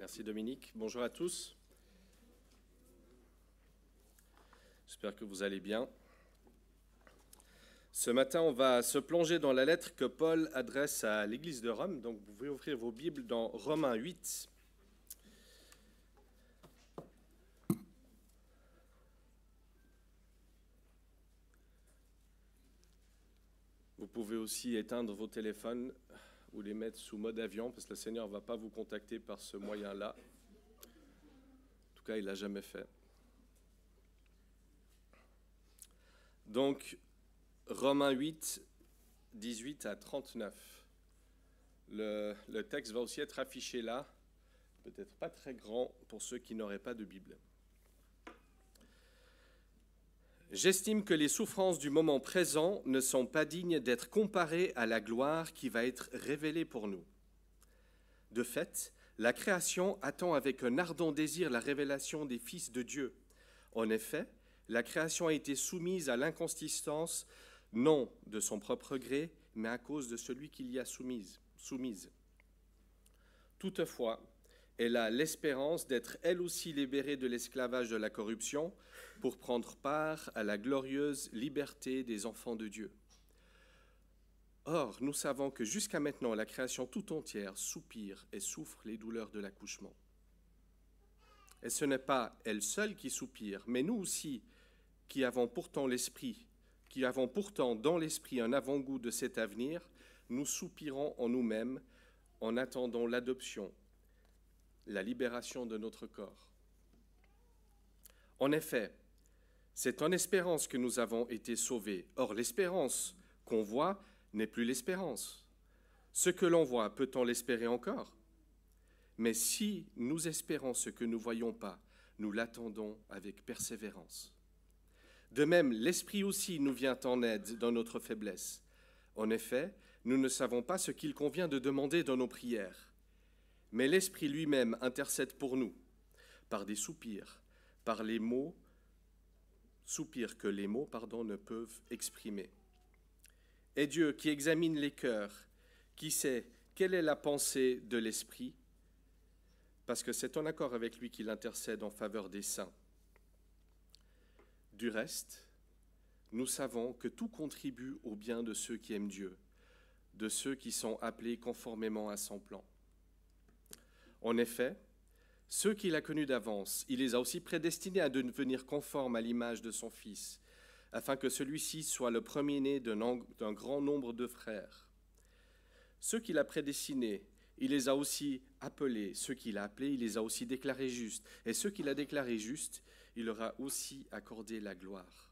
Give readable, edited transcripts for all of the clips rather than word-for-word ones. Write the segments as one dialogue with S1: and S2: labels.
S1: Merci Dominique. Bonjour à tous. J'espère que vous allez bien. Ce matin, on va se plonger dans la lettre que Paul adresse à l'Église de Rome. Donc, vous pouvez ouvrir vos Bibles dans Romains 8. Vous pouvez aussi éteindre vos téléphones ou les mettre sous mode avion, parce que le Seigneur ne va pas vous contacter par ce moyen-là. En tout cas, il ne l'a jamais fait. Donc, Romains 8, 18 à 39. Le texte va aussi être affiché là, peut-être pas très grand pour ceux qui n'auraient pas de Bible. J'estime que les souffrances du moment présent ne sont pas dignes d'être comparées à la gloire qui va être révélée pour nous. De fait, la création attend avec un ardent désir la révélation des fils de Dieu. En effet, la création a été soumise à l'inconsistance, non de son propre gré, mais à cause de celui qui l'y a soumise. Toutefois, elle a l'espérance d'être elle aussi libérée de l'esclavage de la corruption pour prendre part à la glorieuse liberté des enfants de Dieu. Or, nous savons que jusqu'à maintenant, la création tout entière soupire et souffre les douleurs de l'accouchement. Et ce n'est pas elle seule qui soupire, mais nous aussi, qui avons pourtant dans l'esprit un avant-goût de cet avenir, nous soupirons en nous-mêmes en attendant l'adoption, la libération de notre corps. En effet, c'est en espérance que nous avons été sauvés. Or, l'espérance qu'on voit n'est plus l'espérance. Ce que l'on voit, peut-on l'espérer encore? Mais si nous espérons ce que nous ne voyons pas, nous l'attendons avec persévérance. De même, l'Esprit aussi nous vient en aide dans notre faiblesse. En effet, nous ne savons pas ce qu'il convient de demander dans nos prières. Mais l'Esprit lui-même intercède pour nous, par des soupirs, soupirs que les mots ne peuvent exprimer. Et Dieu qui examine les cœurs, qui sait quelle est la pensée de l'Esprit, parce que c'est en accord avec lui qu'il intercède en faveur des saints. Du reste, nous savons que tout contribue au bien de ceux qui aiment Dieu, de ceux qui sont appelés conformément à son plan. En effet, ceux qu'il a connus d'avance, il les a aussi prédestinés à devenir conformes à l'image de son Fils, afin que celui-ci soit le premier-né d'un grand nombre de frères. Ceux qu'il a prédestinés, il les a aussi appelés. Ceux qu'il a appelés, il les a aussi déclarés justes. Et ceux qu'il a déclarés justes, il leur a aussi accordé la gloire.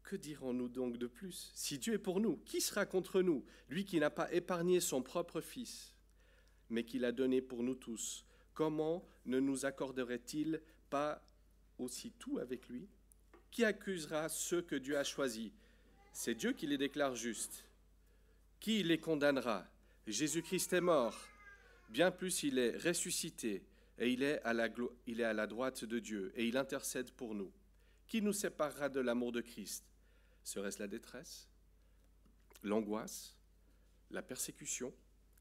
S1: Que dirons-nous donc de plus? Si Dieu est pour nous, qui sera contre nous? Lui qui n'a pas épargné son propre Fils, mais qui l'a donné pour nous tous, comment ne nous accorderait-il pas aussi tout avec lui? Qui accusera ceux que Dieu a choisis? C'est Dieu qui les déclare justes. Qui les condamnera? Jésus-Christ est mort, bien plus il est ressuscité, et il est à la droite de Dieu, et il intercède pour nous. Qui nous séparera de l'amour de Christ? Serait-ce la détresse, l'angoisse, la persécution,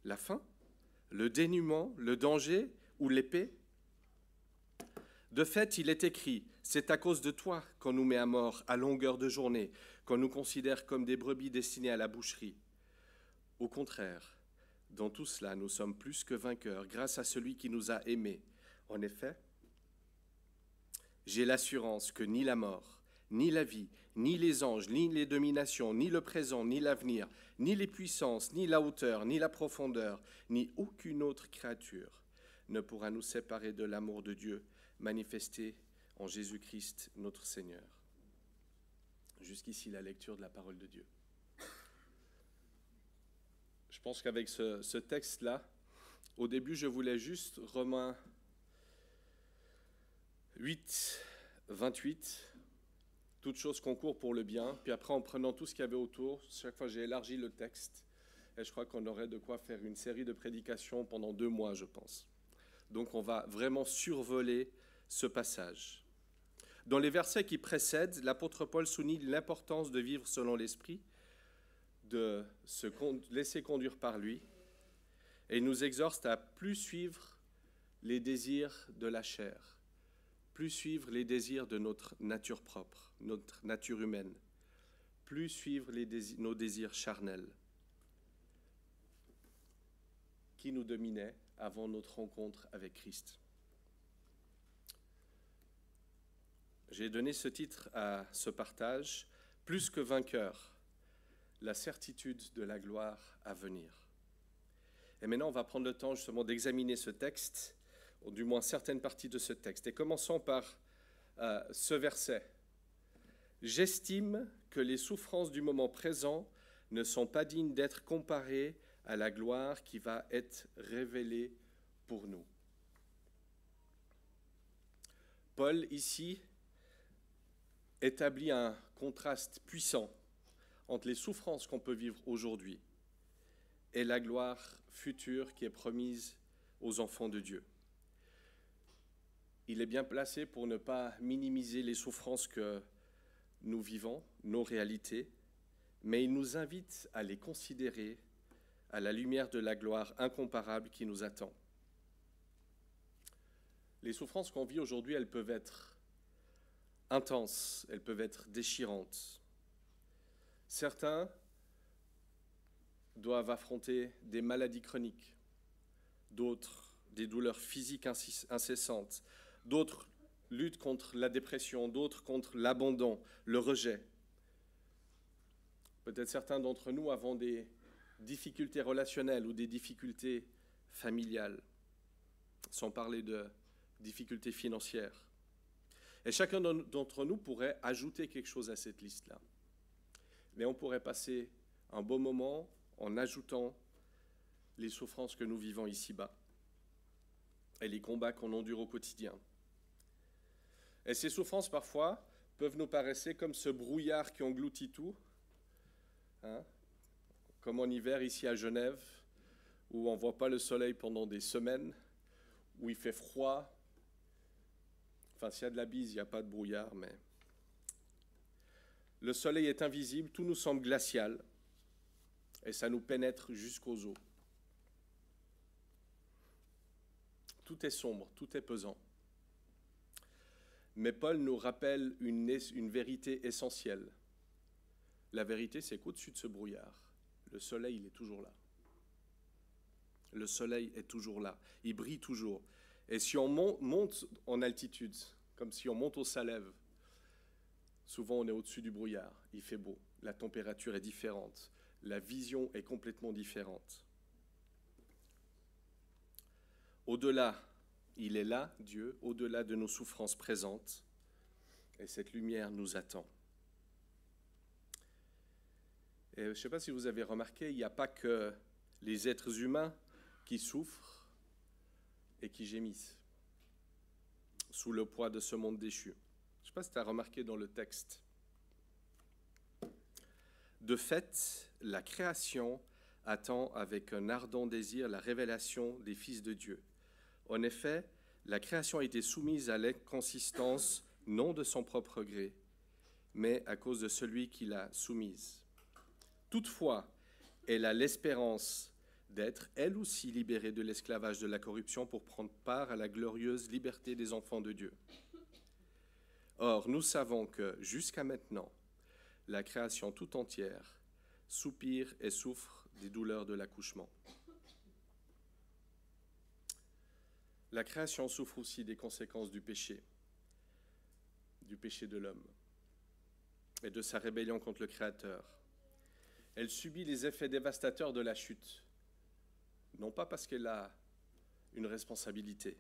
S1: la faim, le dénuement, le danger ou l'épée? De fait, il est écrit, c'est à cause de toi qu'on nous met à mort à longueur de journée, qu'on nous considère comme des brebis destinées à la boucherie. Au contraire, dans tout cela, nous sommes plus que vainqueurs grâce à celui qui nous a aimés. En effet, j'ai l'assurance que ni la mort, ni la vie, ni les anges, ni les dominations, ni le présent, ni l'avenir, ni les puissances, ni la hauteur, ni la profondeur, ni aucune autre créature ne pourra nous séparer de l'amour de Dieu manifesté en Jésus-Christ notre Seigneur. Jusqu'ici la lecture de la parole de Dieu. Je pense qu'avec ce texte-là, au début je voulais juste Romains 8, 28, toute chose concourt pour le bien, puis après en prenant tout ce qu'il y avait autour, chaque fois j'ai élargi le texte, et je crois qu'on aurait de quoi faire une série de prédications pendant 2 mois, je pense. Donc on va vraiment survoler ce passage. Dans les versets qui précèdent, l'apôtre Paul souligne l'importance de vivre selon l'Esprit, de se laisser conduire par lui, Et il nous exhorte à plus suivre les désirs de la chair, plus suivre les désirs de notre nature propre, notre nature humaine, plus suivre nos désirs charnels qui nous dominaient avant notre rencontre avec Christ. J'ai donné ce titre à ce partage, « Plus que vainqueur, la certitude de la gloire à venir ». Et maintenant, on va prendre le temps justement d'examiner ce texte, ou du moins certaines parties de ce texte. Et commençons par ce verset. « J'estime que les souffrances du moment présent ne sont pas dignes d'être comparées à la gloire qui va être révélée pour nous. » Paul, ici, établit un contraste puissant entre les souffrances qu'on peut vivre aujourd'hui et la gloire future qui est promise aux enfants de Dieu. Il est bien placé pour ne pas minimiser les souffrances que nous vivons, nos réalités, mais il nous invite à les considérer à la lumière de la gloire incomparable qui nous attend. Les souffrances qu'on vit aujourd'hui, elles peuvent être intenses, elles peuvent être déchirantes. Certains doivent affronter des maladies chroniques, d'autres des douleurs physiques incessantes, d'autres luttent contre la dépression, d'autres contre l'abandon, le rejet. Peut-être certains d'entre nous avons des difficultés relationnelles ou des difficultés familiales, sans parler de difficultés financières. Et chacun d'entre nous pourrait ajouter quelque chose à cette liste-là. Mais on pourrait passer un beau moment en ajoutant les souffrances que nous vivons ici-bas et les combats qu'on endure au quotidien. Et ces souffrances, parfois, peuvent nous paraître comme ce brouillard qui engloutit tout, comme en hiver ici à Genève, où on ne voit pas le soleil pendant des semaines, où il fait froid. Enfin, s'il y a de la bise, il n'y a pas de brouillard, mais le soleil est invisible, tout nous semble glacial, et ça nous pénètre jusqu'aux os. Tout est sombre, tout est pesant. Mais Paul nous rappelle une vérité essentielle. La vérité, c'est qu'au-dessus de ce brouillard, le soleil, il est toujours là. Le soleil est toujours là, il brille toujours. Et si on monte en altitude, comme si on monte au Salève, souvent on est au-dessus du brouillard, il fait beau, la température est différente, la vision est complètement différente. Au-delà, il est là, Dieu, au-delà de nos souffrances présentes, et cette lumière nous attend. Et je ne sais pas si vous avez remarqué, il n'y a pas que les êtres humains qui souffrent et qui gémissent sous le poids de ce monde déchu. Je ne sais pas si tu as remarqué dans le texte. De fait, la création attend avec un ardent désir la révélation des fils de Dieu. En effet, la création a été soumise à l'inconsistance non de son propre gré, mais à cause de celui qui l'a soumise. Toutefois, elle a l'espérance d'être, elle aussi, libérée de l'esclavage de la corruption pour prendre part à la glorieuse liberté des enfants de Dieu. Or, nous savons que, jusqu'à maintenant, la création tout entière soupire et souffre des douleurs de l'accouchement. La création souffre aussi des conséquences du péché de l'homme et de sa rébellion contre le Créateur. Elle subit les effets dévastateurs de la chute, non pas parce qu'elle a une responsabilité,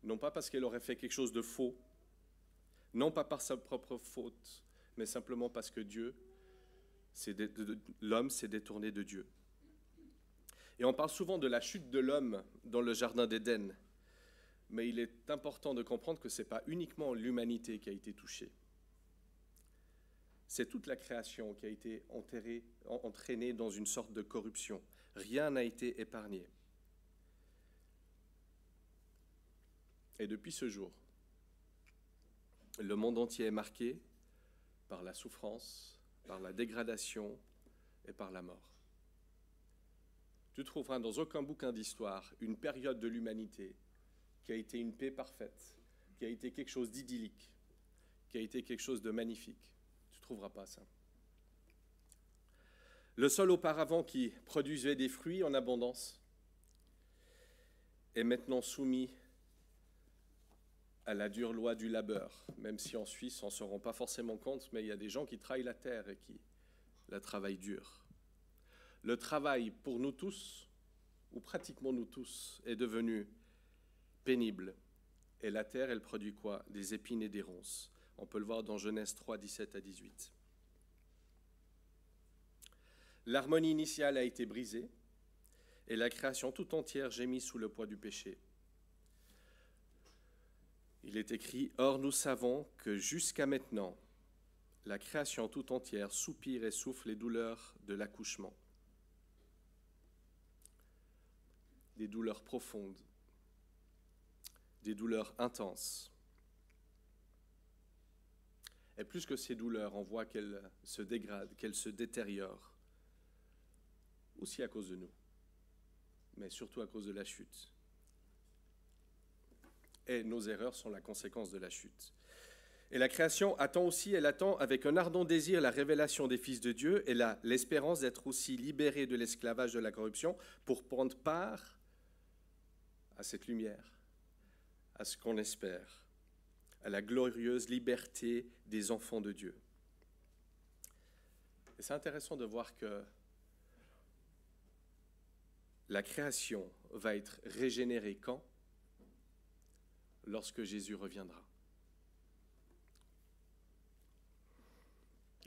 S1: non pas parce qu'elle aurait fait quelque chose de faux, non pas par sa propre faute, mais simplement parce que l'homme s'est détourné de Dieu. Et on parle souvent de la chute de l'homme dans le jardin d'Éden, mais il est important de comprendre que ce n'est pas uniquement l'humanité qui a été touchée. C'est toute la création qui a été entraînée dans une sorte de corruption. Rien n'a été épargné. Et depuis ce jour, le monde entier est marqué par la souffrance, par la dégradation et par la mort. tu trouveras dans aucun bouquin d'histoire une période de l'humanité qui a été une paix parfaite, qui a été quelque chose d'idyllique, qui a été quelque chose de magnifique. Tu ne trouveras pas ça. Le sol auparavant qui produisait des fruits en abondance est maintenant soumis à la dure loi du labeur, même si en Suisse, on ne se rend pas forcément compte, mais il y a des gens qui travaillent la terre et qui la travaillent dure. Le travail pour nous tous, ou pratiquement nous tous, est devenu pénible. Et la terre, elle produit quoi? Des épines et des ronces. On peut le voir dans Genèse 3, 17 à 18. L'harmonie initiale a été brisée et la création tout entière gémit sous le poids du péché. Il est écrit « Or nous savons que jusqu'à maintenant, la création tout entière soupire et souffle les douleurs de l'accouchement. » Des douleurs profondes, des douleurs intenses. Et plus que ces douleurs, on voit qu'elles se dégradent, qu'elles se détériorent, aussi à cause de nous, mais surtout à cause de la chute. Et nos erreurs sont la conséquence de la chute. Et la création attend aussi, elle attend avec un ardent désir la révélation des fils de Dieu et l'espérance d'être aussi libérée de l'esclavage de la corruption pour prendre part à cette lumière, à ce qu'on espère, à la glorieuse liberté des enfants de Dieu. Et c'est intéressant de voir que la création va être régénérée quand? Lorsque Jésus reviendra.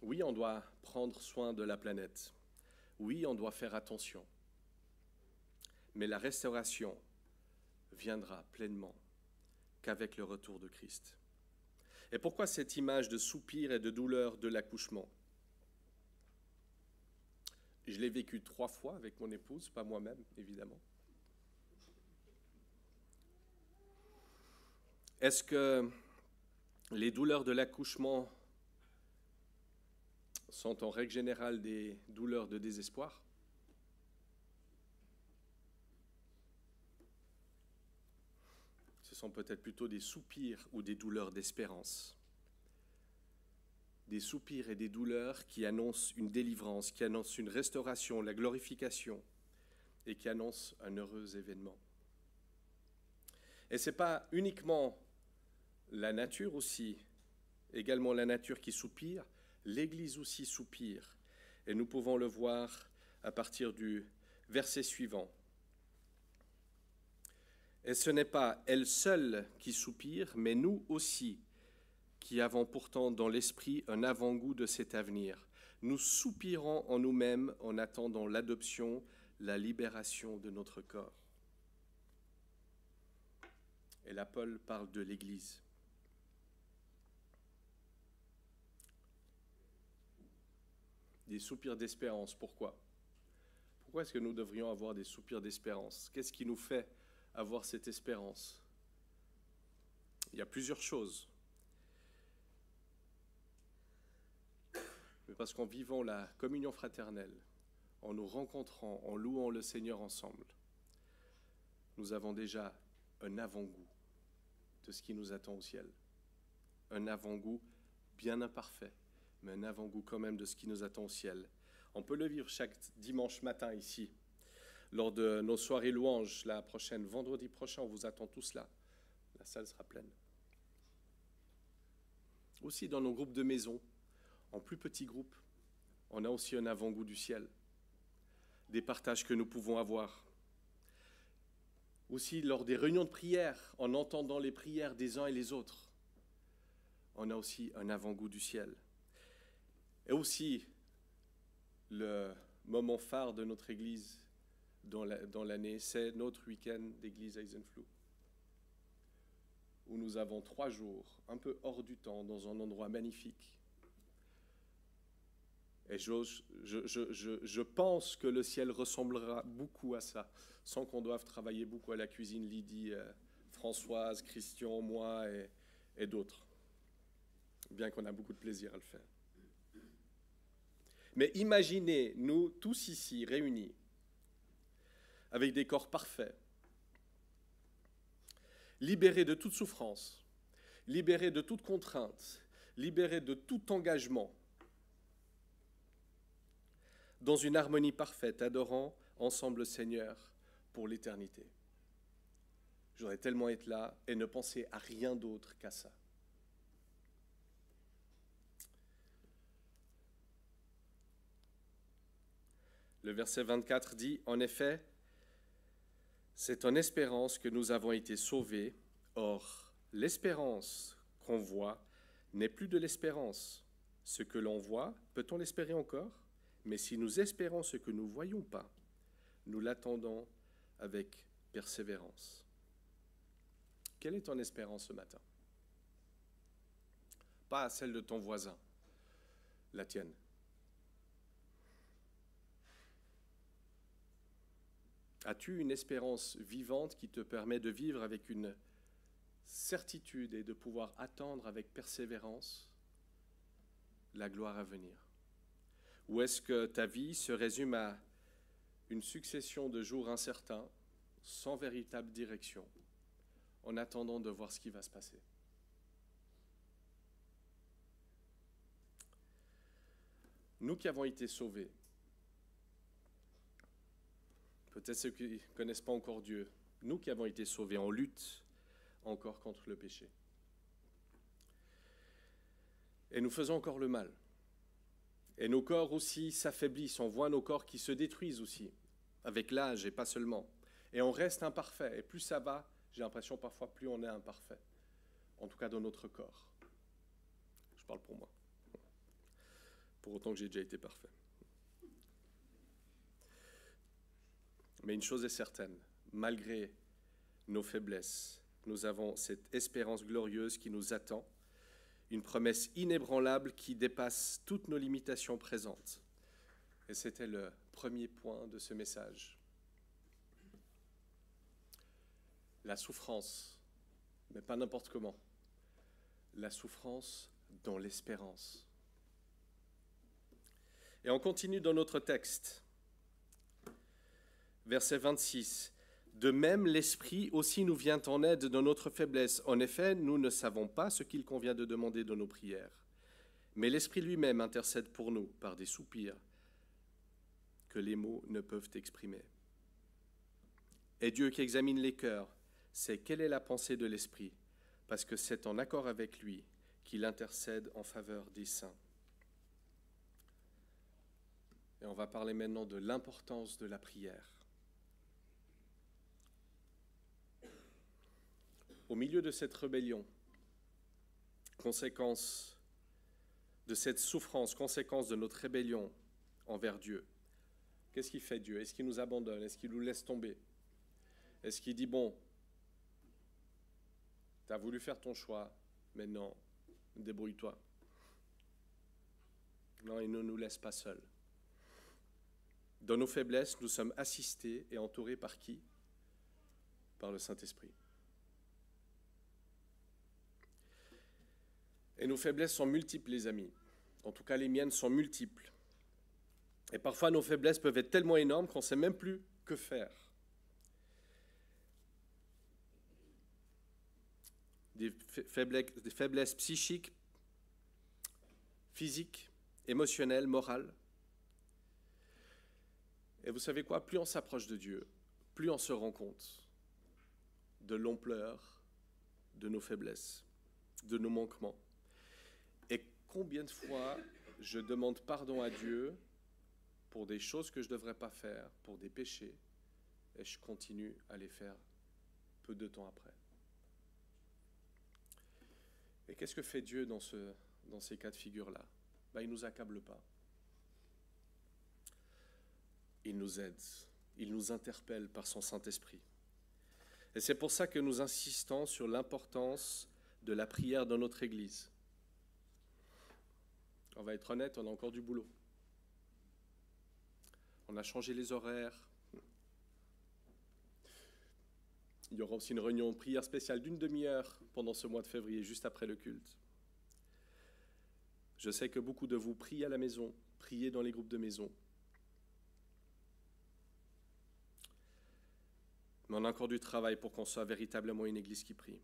S1: Oui, on doit prendre soin de la planète. Oui, on doit faire attention. Mais la restauration viendra pleinement qu'avec le retour de Christ. Et pourquoi cette image de soupir et de douleur de l'accouchement? Je l'ai vécu 3 fois avec mon épouse, pas moi-même, évidemment. Est-ce que les douleurs de l'accouchement sont en règle générale des douleurs de désespoir? Ce sont peut-être plutôt des soupirs ou des douleurs d'espérance. Des soupirs et des douleurs qui annoncent une délivrance, qui annoncent une restauration, la glorification et qui annoncent un heureux événement. Et ce n'est pas uniquement la nature aussi, également la nature qui soupire, l'Église aussi soupire. Et nous pouvons le voir à partir du verset suivant. Et ce n'est pas elle seule qui soupire, mais nous aussi, qui avons pourtant dans l'esprit un avant-goût de cet avenir. Nous soupirons en nous-mêmes en attendant l'adoption, la libération de notre corps. Et là, Paul parle de l'Église. Des soupirs d'espérance, pourquoi? Pourquoi est-ce que nous devrions avoir des soupirs d'espérance? Qu'est-ce qui nous fait avoir cette espérance? Il y a plusieurs choses. Mais parce qu'en vivant la communion fraternelle, en nous rencontrant, en louant le Seigneur ensemble, nous avons déjà un avant-goût de ce qui nous attend au ciel. Un avant-goût bien imparfait, mais un avant-goût quand même de ce qui nous attend au ciel. On peut le vivre chaque dimanche matin ici, lors de nos soirées louanges, la prochaine, vendredi prochain, on vous attend tous là. La salle sera pleine. Aussi dans nos groupes de maison, en plus petits groupes, on a aussi un avant-goût du ciel, des partages que nous pouvons avoir. Aussi lors des réunions de prière, en entendant les prières des uns et les autres, on a aussi un avant-goût du ciel. Et aussi, le moment phare de notre Église dans l'année, c'est notre week-end d'Église à Isenflug, où nous avons 3 jours, un peu hors du temps, dans un endroit magnifique. Et je pense que le ciel ressemblera beaucoup à ça, sans qu'on doive travailler beaucoup à la cuisine, Lydie, Françoise, Christian, moi et d'autres, bien qu'on a beaucoup de plaisir à le faire. Mais imaginez, nous tous ici réunis, avec des corps parfaits, libérés de toute souffrance, libérés de toute contrainte, libérés de tout engagement, dans une harmonie parfaite, adorant ensemble le Seigneur pour l'éternité. Je voudrais tellement être là et ne penser à rien d'autre qu'à ça. Le verset 24 dit, « En effet, c'est en espérance que nous avons été sauvés. Or, l'espérance qu'on voit n'est plus de l'espérance. Ce que l'on voit, peut-on l'espérer encore? Mais si nous espérons ce que nous ne voyons pas, nous l'attendons avec persévérance. » Quelle est ton espérance ce matin? Pas celle de ton voisin, la tienne. As-tu une espérance vivante qui te permet de vivre avec une certitude et de pouvoir attendre avec persévérance la gloire à venir? Ou est-ce que ta vie se résume à une succession de jours incertains, sans véritable direction, en attendant de voir ce qui va se passer? Nous qui avons été sauvés, peut-être ceux qui ne connaissent pas encore Dieu, nous qui avons été sauvés, on lutte encore contre le péché. Et nous faisons encore le mal. Et nos corps aussi s'affaiblissent, on voit nos corps qui se détruisent aussi, avec l'âge et pas seulement. Et on reste imparfait, et plus ça va, j'ai l'impression parfois plus on est imparfait, en tout cas dans notre corps. Je parle pour moi, pour autant que j'ai déjà été parfait. Mais une chose est certaine, malgré nos faiblesses, nous avons cette espérance glorieuse qui nous attend, une promesse inébranlable qui dépasse toutes nos limitations présentes. Et c'était le premier point de ce message. La souffrance, mais pas n'importe comment. La souffrance dans l'espérance. Et on continue dans notre texte. Verset 26. De même, l'Esprit aussi nous vient en aide dans notre faiblesse. En effet, nous ne savons pas ce qu'il convient de demander dans nos prières. Mais l'Esprit lui-même intercède pour nous par des soupirs que les mots ne peuvent exprimer. Et Dieu qui examine les cœurs sait quelle est la pensée de l'Esprit, parce que c'est en accord avec lui qu'il intercède en faveur des saints. Et on va parler maintenant de l'importance de la prière. Au milieu de cette rébellion, conséquence de cette souffrance, conséquence de notre rébellion envers Dieu, qu'est-ce qu'il fait Dieu? Est-ce qu'il nous abandonne? Est-ce qu'il nous laisse tomber? Est-ce qu'il dit, bon, tu as voulu faire ton choix, maintenant, débrouille-toi? Non, il ne nous laisse pas seuls. Dans nos faiblesses, nous sommes assistés et entourés par qui? Par le Saint-Esprit. Et nos faiblesses sont multiples, les amis. En tout cas, les miennes sont multiples. Et parfois, nos faiblesses peuvent être tellement énormes qu'on ne sait même plus que faire. Des faiblesses psychiques, physiques, émotionnelles, morales. Et vous savez quoi? Plus on s'approche de Dieu, plus on se rend compte de l'ampleur de nos faiblesses, de nos manquements. Et combien de fois je demande pardon à Dieu pour des choses que je ne devrais pas faire, pour des péchés, et je continue à les faire peu de temps après. Et qu'est-ce que fait Dieu dans ces cas de figure-là? Il ne nous accable pas. Il nous aide, il nous interpelle par son Saint-Esprit. Et c'est pour ça que nous insistons sur l'importance de la prière dans notre Église. On va être honnête, on a encore du boulot. On a changé les horaires. Il y aura aussi une réunion de prière spéciale d'une demi-heure pendant ce mois de février, juste après le culte. Je sais que beaucoup de vous prient à la maison, priez dans les groupes de maison. Mais on a encore du travail pour qu'on soit véritablement une église qui prie.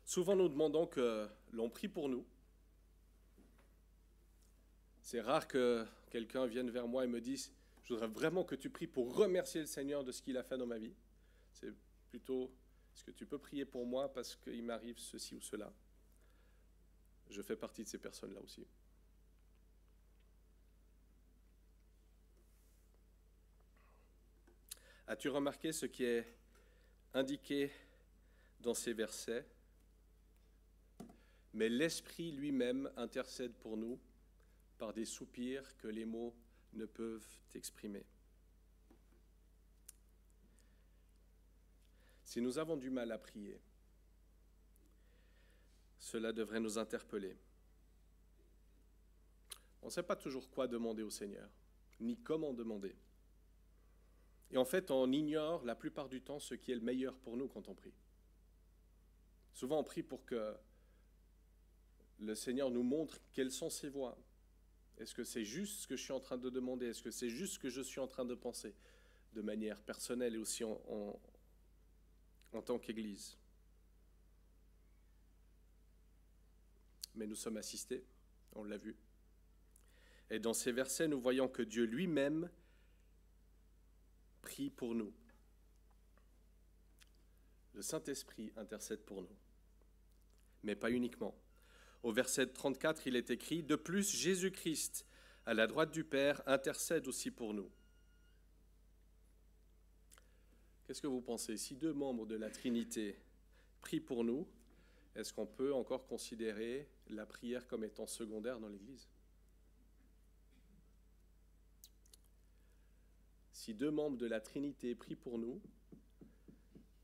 S1: Souvent, nous demandons que l'on prie pour nous. C'est rare que quelqu'un vienne vers moi et me dise « Je voudrais vraiment que tu pries pour remercier le Seigneur de ce qu'il a fait dans ma vie. » C'est plutôt « Est-ce que tu peux prier pour moi parce qu'il m'arrive ceci ou cela ?» Je fais partie de ces personnes-là aussi. As-tu remarqué ce qui est indiqué dans ces versets ? Mais l'Esprit lui-même intercède pour nous par des soupirs que les mots ne peuvent exprimer. Si nous avons du mal à prier, cela devrait nous interpeller. On ne sait pas toujours quoi demander au Seigneur, ni comment demander. Et en fait, on ignore la plupart du temps ce qui est le meilleur pour nous quand on prie. Souvent, on prie pour que le Seigneur nous montre quelles sont ses voies. Est-ce que c'est juste ce que je suis en train de demander? Est-ce que c'est juste ce que je suis en train de penser? De manière personnelle et aussi en tant qu'Église. Mais nous sommes assistés, on l'a vu. Et dans ces versets, nous voyons que Dieu lui-même prie pour nous. Le Saint-Esprit intercède pour nous, mais pas uniquement. Au verset 34, il est écrit « De plus, Jésus-Christ, à la droite du Père, intercède aussi pour nous. » Qu'est-ce que vous pensez? Si deux membres de la Trinité prient pour nous, est-ce qu'on peut encore considérer la prière comme étant secondaire dans l'Église? Si deux membres de la Trinité prient pour nous,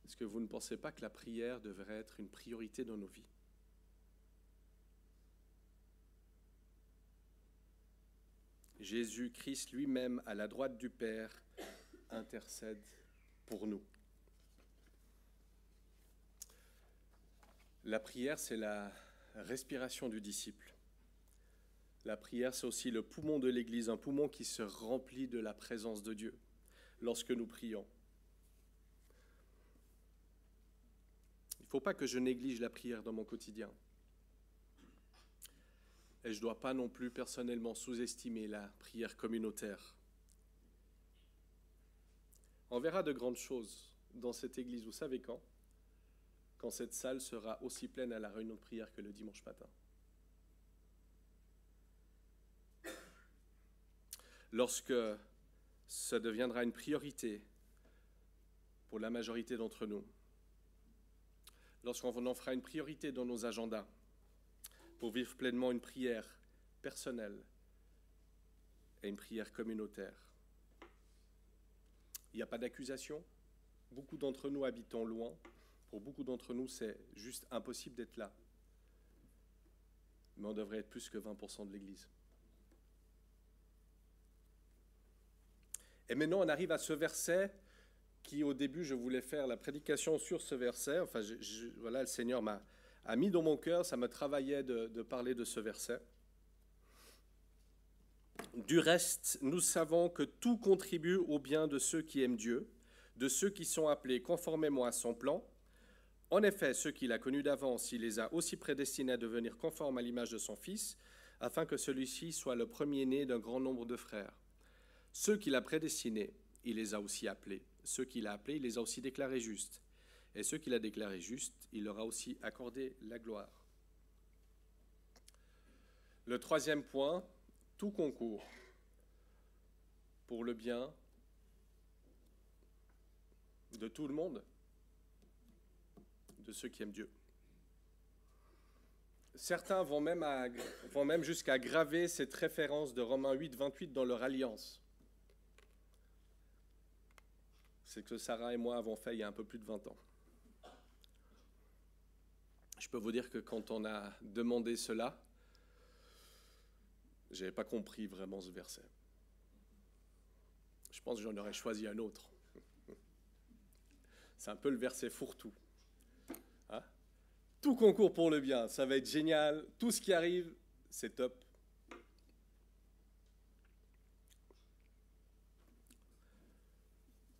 S1: est-ce que vous ne pensez pas que la prière devrait être une priorité dans nos vies? Jésus-Christ lui-même, à la droite du Père, intercède pour nous. La prière, c'est la respiration du disciple. La prière, c'est aussi le poumon de l'Église, un poumon qui se remplit de la présence de Dieu lorsque nous prions. Il ne faut pas que je néglige la prière dans mon quotidien. Et je ne dois pas non plus personnellement sous-estimer la prière communautaire. On verra de grandes choses dans cette église. Vous savez quand? Quand cette salle sera aussi pleine à la réunion de prière que le dimanche matin. Lorsque ça deviendra une priorité pour la majorité d'entre nous, lorsqu'on en fera une priorité dans nos agendas, pour vivre pleinement une prière personnelle et une prière communautaire. Il n'y a pas d'accusation. Beaucoup d'entre nous habitons loin. Pour beaucoup d'entre nous, c'est juste impossible d'être là. Mais on devrait être plus que 20% de l'Église. Et maintenant, on arrive à ce verset qui, au début, je voulais faire la prédication sur ce verset. Enfin, voilà, le Seigneur m'a mis dans mon cœur, ça me travaillait de parler de ce verset. Du reste, nous savons que tout contribue au bien de ceux qui aiment Dieu, de ceux qui sont appelés conformément à son plan. En effet, ceux qu'il a connus d'avance, il les a aussi prédestinés à devenir conformes à l'image de son Fils, afin que celui-ci soit le premier-né d'un grand nombre de frères. Ceux qu'il a prédestinés, il les a aussi appelés. Ceux qu'il a appelés, il les a aussi déclarés justes. Et ceux qu'il a déclarés justes, il leur a aussi accordé la gloire. Le troisième point, tout concourt pour le bien de tout le monde, de ceux qui aiment Dieu. Certains vont même jusqu'à graver cette référence de Romains 8, 28 dans leur alliance. C'est ce que Sarah et moi avons fait il y a un peu plus de 20 ans. Je peux vous dire que quand on a demandé cela, je n'avais pas compris vraiment ce verset. Je pense que j'en aurais choisi un autre. C'est un peu le verset fourre-tout. Hein? Tout concourt pour le bien, ça va être génial. Tout ce qui arrive, c'est top.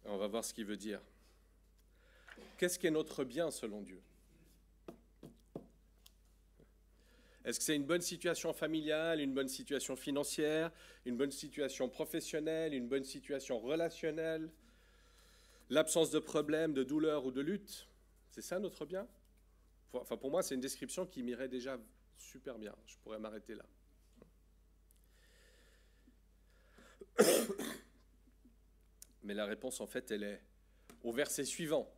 S1: On va voir ce qu'il veut dire. Qu'est-ce qu'est notre bien selon Dieu? Est-ce que c'est une bonne situation familiale, une bonne situation financière, une bonne situation professionnelle, une bonne situation relationnelle, l'absence de problèmes, de douleurs ou de luttes? C'est ça notre bien? Enfin, pour moi, c'est une description qui m'irait déjà super bien. Je pourrais m'arrêter là. Mais la réponse, en fait, elle est au verset suivant.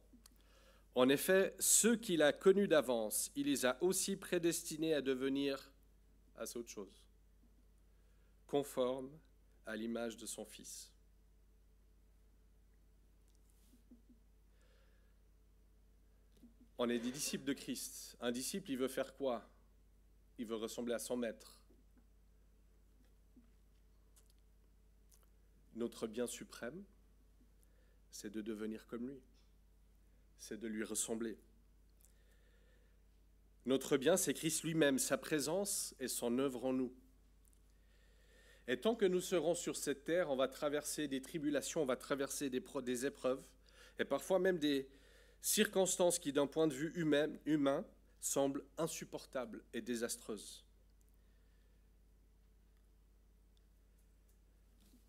S1: En effet, ceux qu'il a connus d'avance, il les a aussi prédestinés à devenir, à cette autre chose, conformes à l'image de son Fils. On est des disciples de Christ. Un disciple, il veut faire quoi? Il veut ressembler à son maître. Notre bien suprême, c'est de devenir comme lui. C'est de lui ressembler. Notre bien, c'est Christ lui-même, sa présence et son œuvre en nous. Et tant que nous serons sur cette terre, on va traverser des tribulations, on va traverser des épreuves, et parfois même des circonstances qui, d'un point de vue humain, semblent insupportables et désastreuses.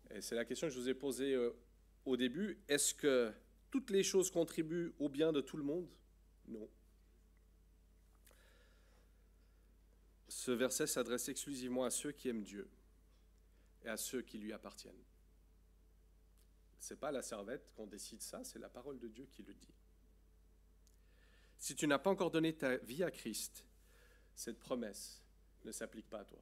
S1: Et c'est la question que je vous ai posée au début. Est-ce que toutes les choses contribuent au bien de tout le monde? Non. Ce verset s'adresse exclusivement à ceux qui aiment Dieu et à ceux qui lui appartiennent. Ce n'est pas la servette qu'on décide ça, c'est la parole de Dieu qui le dit. Si tu n'as pas encore donné ta vie à Christ, cette promesse ne s'applique pas à toi.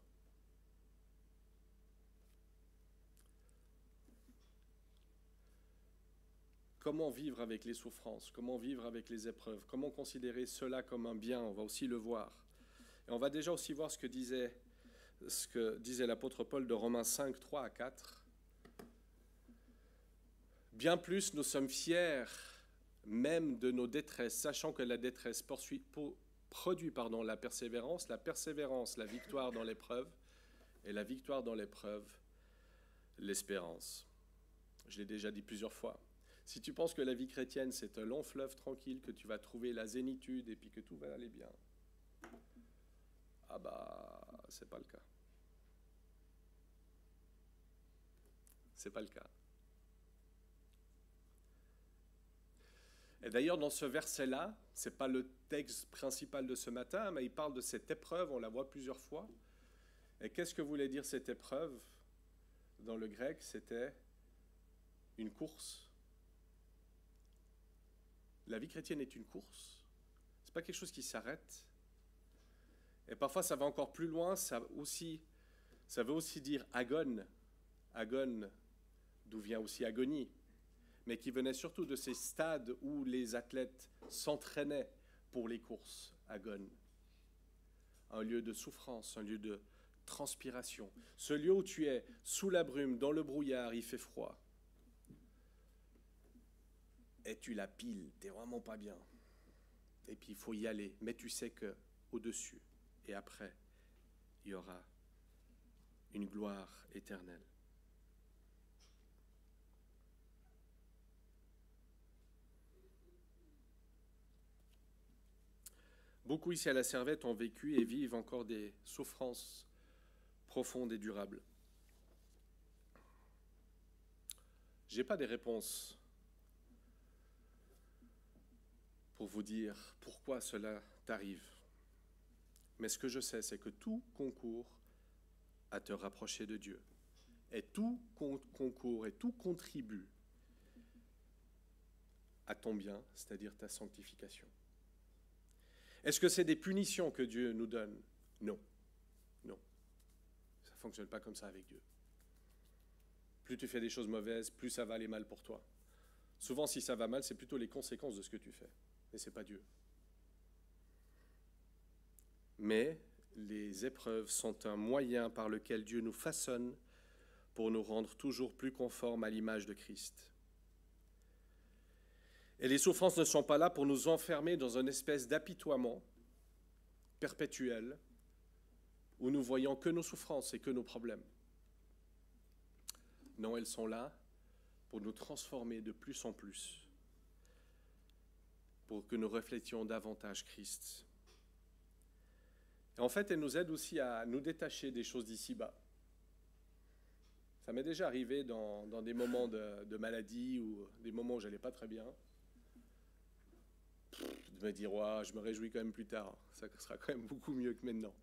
S1: Comment vivre avec les souffrances? Comment vivre avec les épreuves? Comment considérer cela comme un bien? On va aussi le voir. Et on va déjà aussi voir ce que disait l'apôtre Paul de Romains 5, 3 à 4. Bien plus, nous sommes fiers même de nos détresses, sachant que la détresse produit la persévérance, la victoire dans l'épreuve, et la victoire dans l'épreuve, l'espérance. Je l'ai déjà dit plusieurs fois. Si tu penses que la vie chrétienne, c'est un long fleuve tranquille, que tu vas trouver la zénitude et puis que tout va aller bien, ah bah, c'est pas le cas. C'est pas le cas. Et d'ailleurs, dans ce verset-là, ce n'est pas le texte principal de ce matin, mais il parle de cette épreuve, on la voit plusieurs fois. Et qu'est-ce que voulait dire cette épreuve? Dans le grec, c'était une course. La vie chrétienne est une course. Ce n'est pas quelque chose qui s'arrête. Et parfois, ça va encore plus loin. Ça veut aussi dire agone. Agone, d'où vient aussi agonie. Mais qui venait surtout de ces stades où les athlètes s'entraînaient pour les courses. Agone. Un lieu de souffrance, un lieu de transpiration. Ce lieu où tu es sous la brume, dans le brouillard, il fait froid. Et tu la piles, t'es vraiment pas bien. Et puis il faut y aller, mais tu sais que au-dessus et après, il y aura une gloire éternelle. Beaucoup ici à la Servette ont vécu et vivent encore des souffrances profondes et durables. Je n'ai pas des réponses pour vous dire pourquoi cela t'arrive. Mais ce que je sais, c'est que tout concourt à te rapprocher de Dieu. Et tout concourt et tout contribue à ton bien, c'est-à-dire ta sanctification. Est-ce que c'est des punitions que Dieu nous donne? Non. Non. Ça ne fonctionne pas comme ça avec Dieu. Plus tu fais des choses mauvaises, plus ça va aller mal pour toi. Souvent, si ça va mal, c'est plutôt les conséquences de ce que tu fais. Mais ce n'est pas Dieu. Mais les épreuves sont un moyen par lequel Dieu nous façonne pour nous rendre toujours plus conformes à l'image de Christ. Et les souffrances ne sont pas là pour nous enfermer dans une espèce d'apitoiement perpétuel où nous voyons que nos souffrances et que nos problèmes. Non, elles sont là pour nous transformer de plus en plus, pour que nous reflétions davantage Christ. Et en fait, elle nous aide aussi à nous détacher des choses d'ici-bas. Ça m'est déjà arrivé dans des moments de maladie ou des moments où je n'allais pas très bien, de me dire, ouais, je me réjouis quand même plus tard, ça sera quand même beaucoup mieux que maintenant.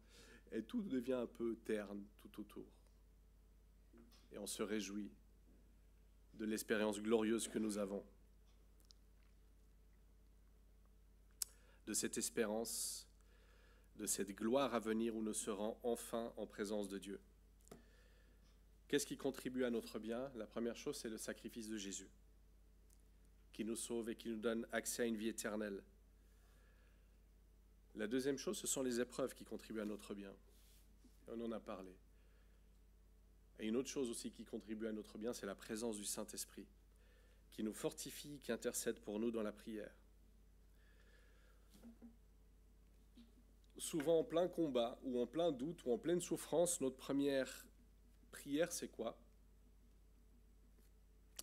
S1: Et tout devient un peu terne tout autour. Et on se réjouit de l'expérience glorieuse que nous avons, de cette espérance, de cette gloire à venir où nous serons enfin en présence de Dieu. Qu'est-ce qui contribue à notre bien? La première chose, c'est le sacrifice de Jésus, qui nous sauve et qui nous donne accès à une vie éternelle. La deuxième chose, ce sont les épreuves qui contribuent à notre bien. On en a parlé. Et une autre chose aussi qui contribue à notre bien, c'est la présence du Saint-Esprit, qui nous fortifie, qui intercède pour nous dans la prière. Souvent en plein combat, ou en plein doute, ou en pleine souffrance, notre première prière, c'est quoi?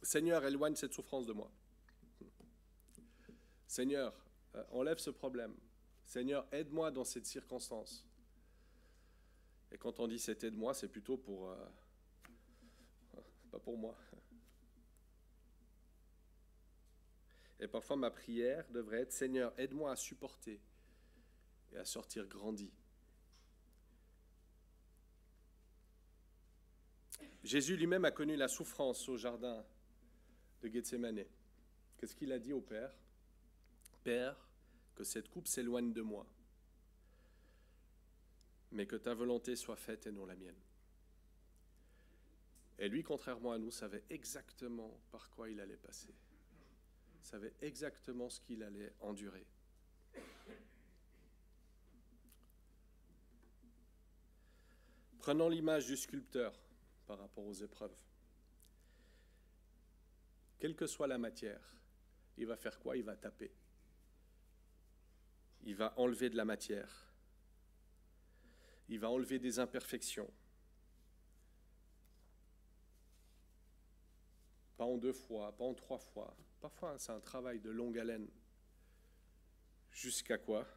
S1: Seigneur, éloigne cette souffrance de moi. Seigneur, enlève ce problème. Seigneur, aide-moi dans cette circonstance. Et quand on dit cet aide-moi, c'est plutôt pour... pas pour moi. Et parfois, ma prière devrait être, Seigneur, aide-moi à supporter et à sortir grandi. Jésus lui-même a connu la souffrance au jardin de Gethsémane. Qu'est-ce qu'il a dit au Père? Père, que cette coupe s'éloigne de moi, mais que ta volonté soit faite et non la mienne. Et lui, contrairement à nous, savait exactement par quoi il allait passer. Savait exactement ce qu'il allait endurer. Prenons l'image du sculpteur par rapport aux épreuves. Quelle que soit la matière, il va faire quoi? Il va taper. Il va enlever de la matière. Il va enlever des imperfections. Pas en 2 fois, pas en 3 fois. Parfois, c'est un travail de longue haleine. Jusqu'à quoi?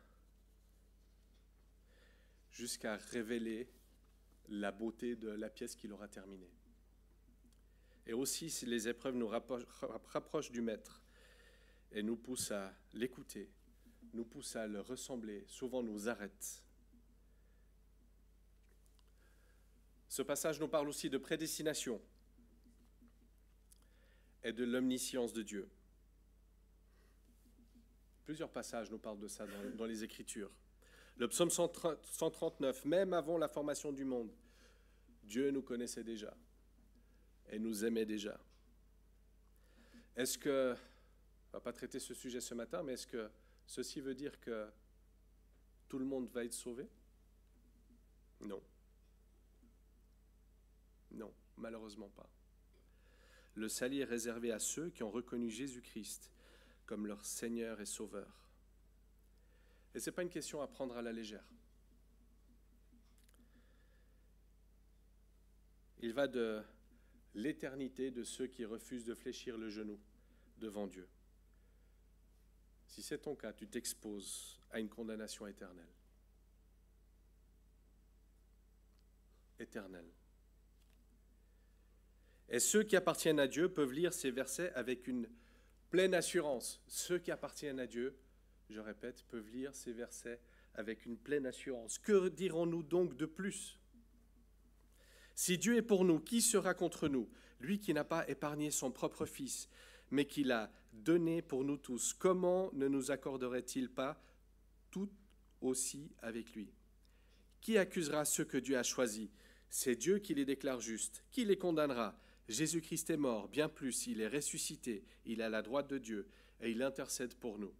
S1: Jusqu'à révéler la beauté de la pièce qu'il aura terminée. Et aussi, si les épreuves nous rapprochent du Maître et nous poussent à l'écouter, nous poussent à le ressembler, souvent nous arrêtent. Ce passage nous parle aussi de prédestination et de l'omniscience de Dieu. Plusieurs passages nous parlent de ça dans les Écritures. Le psaume 139, même avant la formation du monde, Dieu nous connaissait déjà et nous aimait déjà. Est-ce que, on ne va pas traiter ce sujet ce matin, mais est-ce que ceci veut dire que tout le monde va être sauvé? Non. Non, malheureusement pas. Le salut est réservé à ceux qui ont reconnu Jésus-Christ comme leur Seigneur et Sauveur. Et ce n'est pas une question à prendre à la légère. Il va de l'éternité de ceux qui refusent de fléchir le genou devant Dieu. Si c'est ton cas, tu t'exposes à une condamnation éternelle. Éternelle. Et ceux qui appartiennent à Dieu peuvent lire ces versets avec une pleine assurance. Ceux qui appartiennent à Dieu, je répète, peuvent lire ces versets avec une pleine assurance. Que dirons-nous donc de plus? Si Dieu est pour nous, qui sera contre nous? Lui qui n'a pas épargné son propre Fils, mais qui l'a donné pour nous tous, comment ne nous accorderait-il pas tout aussi avec lui? Qui accusera ceux que Dieu a choisis? C'est Dieu qui les déclare justes. Qui les condamnera? Jésus-Christ est mort, bien plus, il est ressuscité, il est à la droite de Dieu, et il intercède pour nous.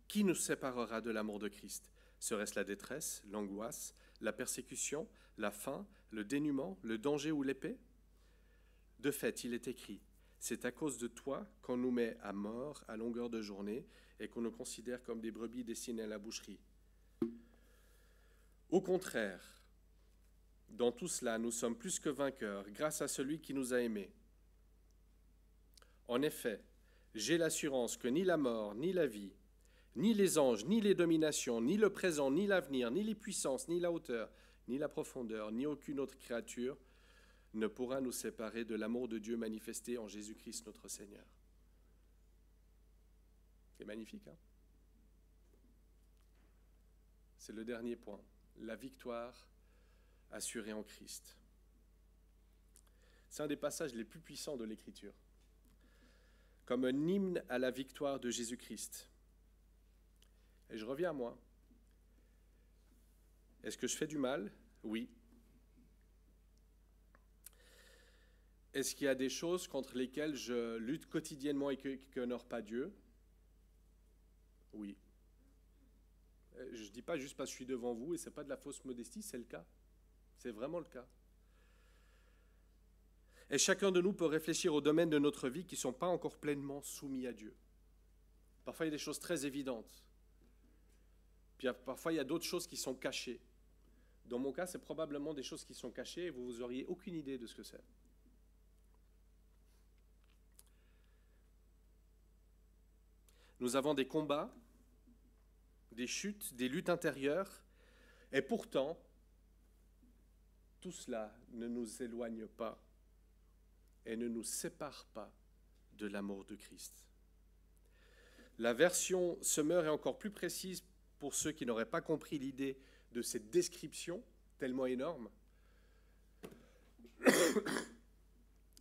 S1: Qui nous séparera de l'amour de Christ? Serait-ce la détresse, l'angoisse, la persécution, la faim, le dénuement, le danger ou l'épée? De fait, il est écrit, c'est à cause de toi qu'on nous met à mort à longueur de journée et qu'on nous considère comme des brebis destinées à la boucherie. Au contraire, dans tout cela, nous sommes plus que vainqueurs grâce à celui qui nous a aimés. En effet, j'ai l'assurance que ni la mort, ni la vie, ni les anges, ni les dominations, ni le présent, ni l'avenir, ni les puissances, ni la hauteur, ni la profondeur, ni aucune autre créature ne pourra nous séparer de l'amour de Dieu manifesté en Jésus-Christ notre Seigneur. C'est magnifique, hein? C'est le dernier point, la victoire assurée en Christ. C'est un des passages les plus puissants de l'Écriture, comme un hymne à la victoire de Jésus-Christ. Et je reviens à moi. Est-ce que je fais du mal? Oui. Est-ce qu'il y a des choses contre lesquelles je lutte quotidiennement et qui n'honorent pas Dieu? Oui. Je ne dis pas juste parce que je suis devant vous et ce n'est pas de la fausse modestie, c'est le cas. C'est vraiment le cas. Et chacun de nous peut réfléchir aux domaines de notre vie qui ne sont pas encore pleinement soumis à Dieu. Parfois, il y a des choses très évidentes. Puis parfois, il y a d'autres choses qui sont cachées. Dans mon cas, c'est probablement des choses qui sont cachées et vous n'auriez aucune idée de ce que c'est. Nous avons des combats, des chutes, des luttes intérieures, et pourtant, tout cela ne nous éloigne pas et ne nous sépare pas de l'amour de Christ. La version Semeur est encore plus précise pour ceux qui n'auraient pas compris l'idée de cette description tellement énorme.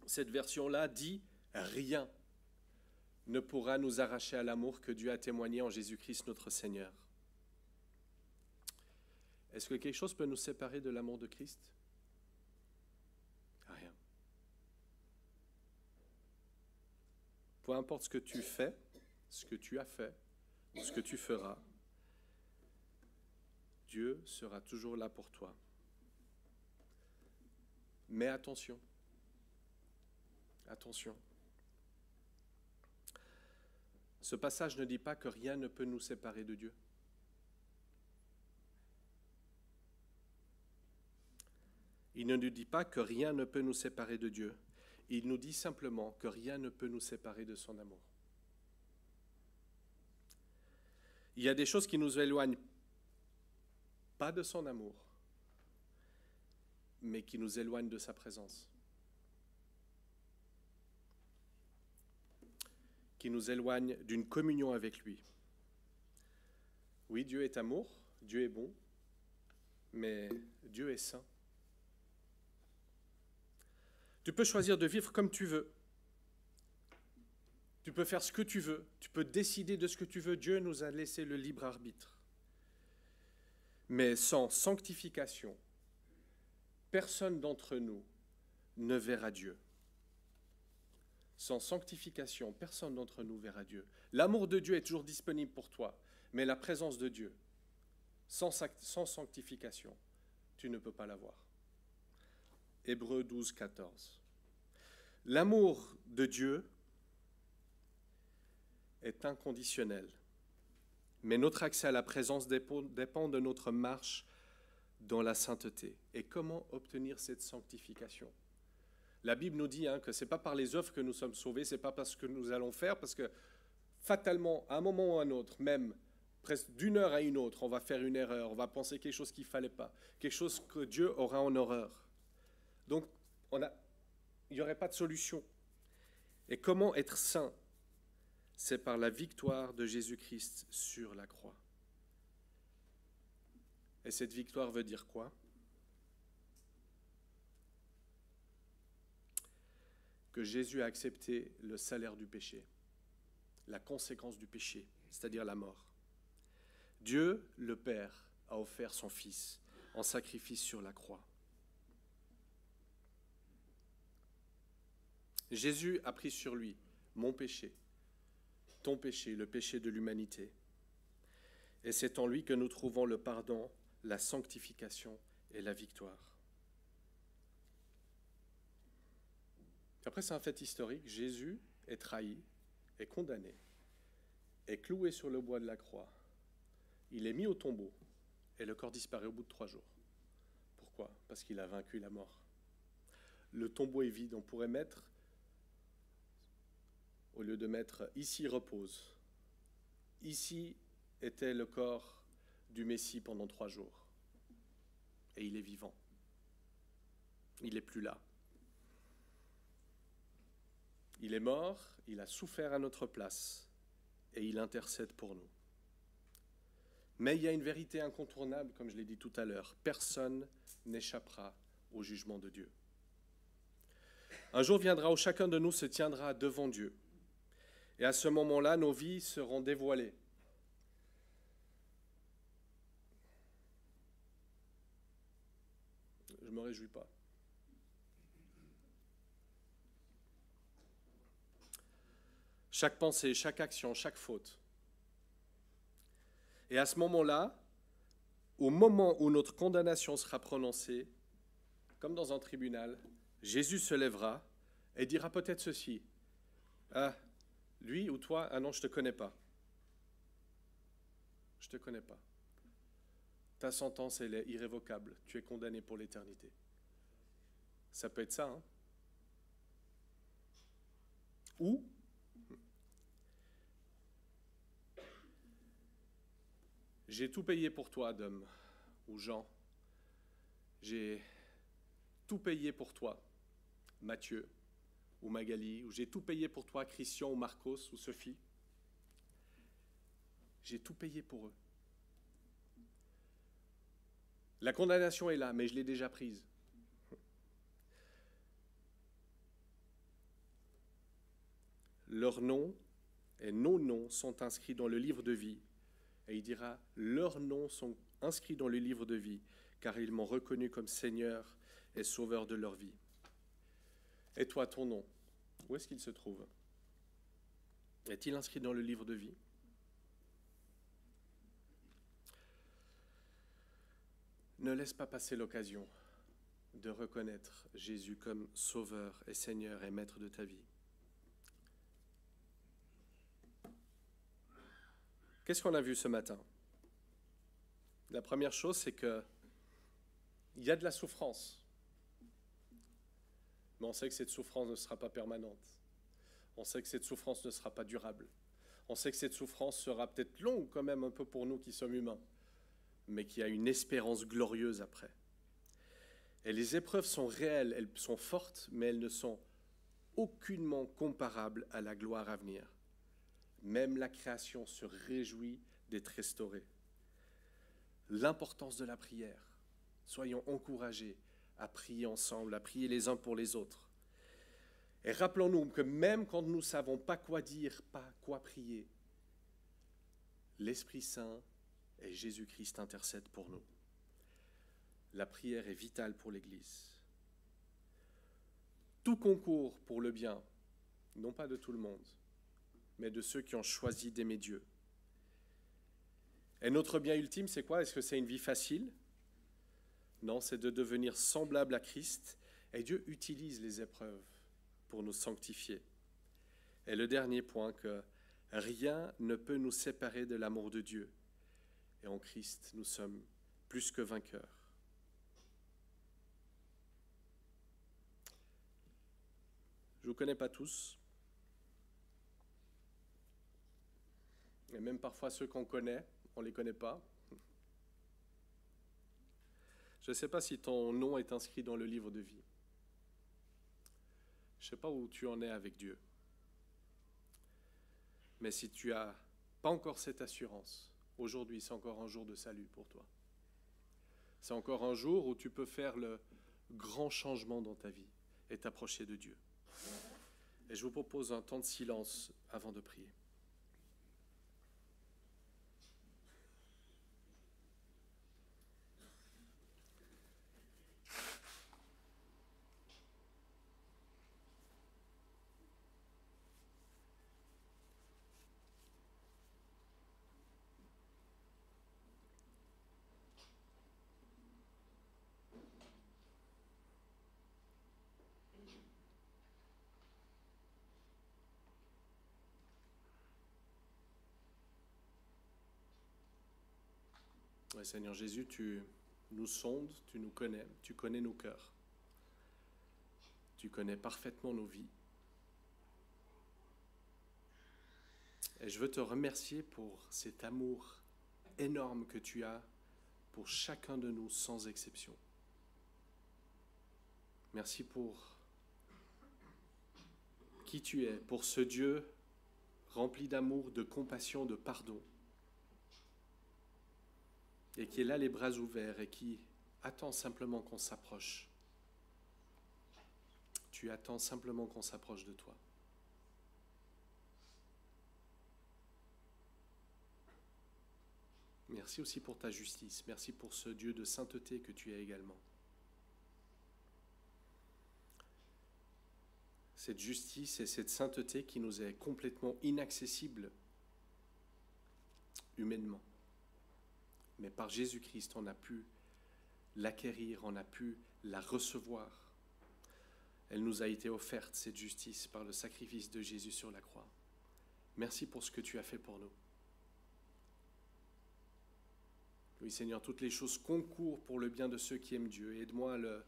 S1: Cette version-là dit « Rien ne pourra nous arracher à l'amour que Dieu a témoigné en Jésus-Christ notre Seigneur. » Est-ce que quelque chose peut nous séparer de l'amour de Christ? Rien. Peu importe ce que tu fais, ce que tu as fait, ou ce que tu feras, Dieu sera toujours là pour toi. Mais attention, attention. Ce passage ne dit pas que rien ne peut nous séparer de Dieu. Il ne nous dit pas que rien ne peut nous séparer de Dieu. Il nous dit simplement que rien ne peut nous séparer de son amour. Il y a des choses qui nous éloignent pas de son amour, mais qui nous éloignent de sa présence. Qui nous éloignent d'une communion avec lui. Oui, Dieu est amour, Dieu est bon, mais Dieu est saint. Tu peux choisir de vivre comme tu veux. Tu peux faire ce que tu veux. Tu peux décider de ce que tu veux. Dieu nous a laissé le libre arbitre. Mais sans sanctification, personne d'entre nous ne verra Dieu. Sans sanctification, personne d'entre nous verra Dieu. L'amour de Dieu est toujours disponible pour toi, mais la présence de Dieu, sans sanctification, tu ne peux pas l'avoir. Hébreux 12, 14. L'amour de Dieu est inconditionnel, mais notre accès à la présence dépend de notre marche dans la sainteté. Et comment obtenir cette sanctification? La Bible nous dit que ce n'est pas par les œuvres que nous sommes sauvés, ce n'est pas parce que nous allons faire, parce que fatalement, à un moment ou à un autre, même presque d'une heure à une autre, on va faire une erreur, on va penser quelque chose qu'il ne fallait pas, quelque chose que Dieu aura en horreur. Donc, il n'y aurait pas de solution. Et comment être saint? C'est par la victoire de Jésus-Christ sur la croix. Et cette victoire veut dire quoi? Que Jésus a accepté le salaire du péché, la conséquence du péché, c'est-à-dire la mort. Dieu, le Père, a offert son Fils en sacrifice sur la croix. Jésus a pris sur lui mon péché, ton péché, le péché de l'humanité. Et c'est en lui que nous trouvons le pardon, la sanctification et la victoire. Après, c'est un fait historique. Jésus est trahi, est condamné, est cloué sur le bois de la croix. Il est mis au tombeau et le corps disparaît au bout de 3 jours. Pourquoi? Parce qu'il a vaincu la mort. Le tombeau est vide. On pourrait mettre au lieu de mettre « ici repose ». Ici était le corps du Messie pendant 3 jours. Et il est vivant. Il n'est plus là. Il est mort, il a souffert à notre place et il intercède pour nous. Mais il y a une vérité incontournable, comme je l'ai dit tout à l'heure. Personne n'échappera au jugement de Dieu. Un jour viendra où chacun de nous se tiendra devant Dieu. Et à ce moment-là, nos vies seront dévoilées. Je ne me réjouis pas. Chaque pensée, chaque action, chaque faute. Et à ce moment-là, au moment où notre condamnation sera prononcée, comme dans un tribunal, Jésus se lèvera et dira peut-être ceci. Ah, lui ou toi, ah non, je ne te connais pas. Je ne te connais pas. Ta sentence, elle est irrévocable. Tu es condamné pour l'éternité. Ça peut être ça, hein? Ou j'ai tout payé pour toi, Adam ou Jean. J'ai tout payé pour toi, Mathieu ou Magali, ou j'ai tout payé pour toi, Christian ou Marcos ou Sophie. J'ai tout payé pour eux. La condamnation est là, mais je l'ai déjà prise. Leurs noms et nos noms sont inscrits dans le livre de vie. Et il dira, leurs noms sont inscrits dans le livre de vie, car ils m'ont reconnu comme Seigneur et Sauveur de leur vie. Et toi, ton nom, où est-ce qu'il se trouve? Est-il inscrit dans le livre de vie? Ne laisse pas passer l'occasion de reconnaître Jésus comme Sauveur et Seigneur et Maître de ta vie. Qu'est-ce qu'on a vu ce matin? La première chose, c'est qu'il y a de la souffrance. Mais on sait que cette souffrance ne sera pas permanente. On sait que cette souffrance ne sera pas durable. On sait que cette souffrance sera peut-être longue quand même un peu pour nous qui sommes humains, mais qu'il y a une espérance glorieuse après. Et les épreuves sont réelles, elles sont fortes, mais elles ne sont aucunement comparables à la gloire à venir. Même la création se réjouit d'être restaurée. L'importance de la prière. Soyons encouragés à prier ensemble, à prier les uns pour les autres. Et rappelons-nous que même quand nous ne savons pas quoi dire, pas quoi prier, l'Esprit Saint et Jésus-Christ intercèdent pour nous. La prière est vitale pour l'Église. Tout concourt pour le bien, non pas de tout le monde, mais de ceux qui ont choisi d'aimer Dieu. Et notre bien ultime, c'est quoi? Est-ce que c'est une vie facile? Non, c'est de devenir semblable à Christ. Et Dieu utilise les épreuves pour nous sanctifier. Et le dernier point, que rien ne peut nous séparer de l'amour de Dieu. Et en Christ, nous sommes plus que vainqueurs. Je ne vous connais pas tous. Et même parfois ceux qu'on connaît, on ne les connaît pas. Je ne sais pas si ton nom est inscrit dans le livre de vie. Je ne sais pas où tu en es avec Dieu. Mais si tu n'as pas encore cette assurance, aujourd'hui c'est encore un jour de salut pour toi. C'est encore un jour où tu peux faire le grand changement dans ta vie et t'approcher de Dieu. Et je vous propose un temps de silence avant de prier. Ouais, Seigneur Jésus, tu nous sondes, tu nous connais, tu connais nos cœurs. Tu connais parfaitement nos vies. Et je veux te remercier pour cet amour énorme que tu as pour chacun de nous sans exception. Merci pour qui tu es, pour ce Dieu rempli d'amour, de compassion, de pardon, et qui est là les bras ouverts et qui attend simplement qu'on s'approche. Tu attends simplement qu'on s'approche de toi. Merci aussi pour ta justice. Merci pour ce Dieu de sainteté que tu es également. Cette justice et cette sainteté qui nous est complètement inaccessible humainement. Mais par Jésus-Christ, on a pu l'acquérir, on a pu la recevoir. Elle nous a été offerte, cette justice, par le sacrifice de Jésus sur la croix. Merci pour ce que tu as fait pour nous. Oui, Seigneur, toutes les choses concourent pour le bien de ceux qui aiment Dieu. Aide-moi à le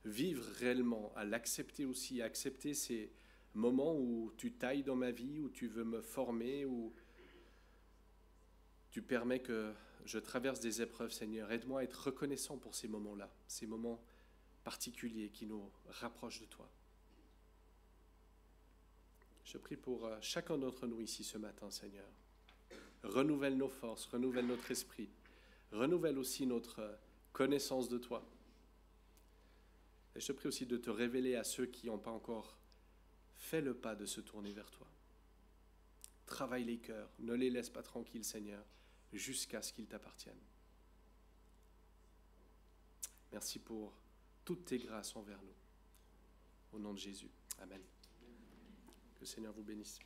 S1: vivre réellement, à l'accepter aussi, à accepter ces moments où tu tailles dans ma vie, où tu veux me former, où tu permets que je traverse des épreuves, Seigneur. Aide-moi à être reconnaissant pour ces moments-là, ces moments particuliers qui nous rapprochent de toi. Je prie pour chacun d'entre nous ici ce matin, Seigneur. Renouvelle nos forces, renouvelle notre esprit, renouvelle aussi notre connaissance de toi. Et je te prie aussi de te révéler à ceux qui n'ont pas encore fait le pas de se tourner vers toi. Travaille les cœurs, ne les laisse pas tranquilles, Seigneur, jusqu'à ce qu'ils t'appartiennent. Merci pour toutes tes grâces envers nous. Au nom de Jésus. Amen. Que le Seigneur vous bénisse.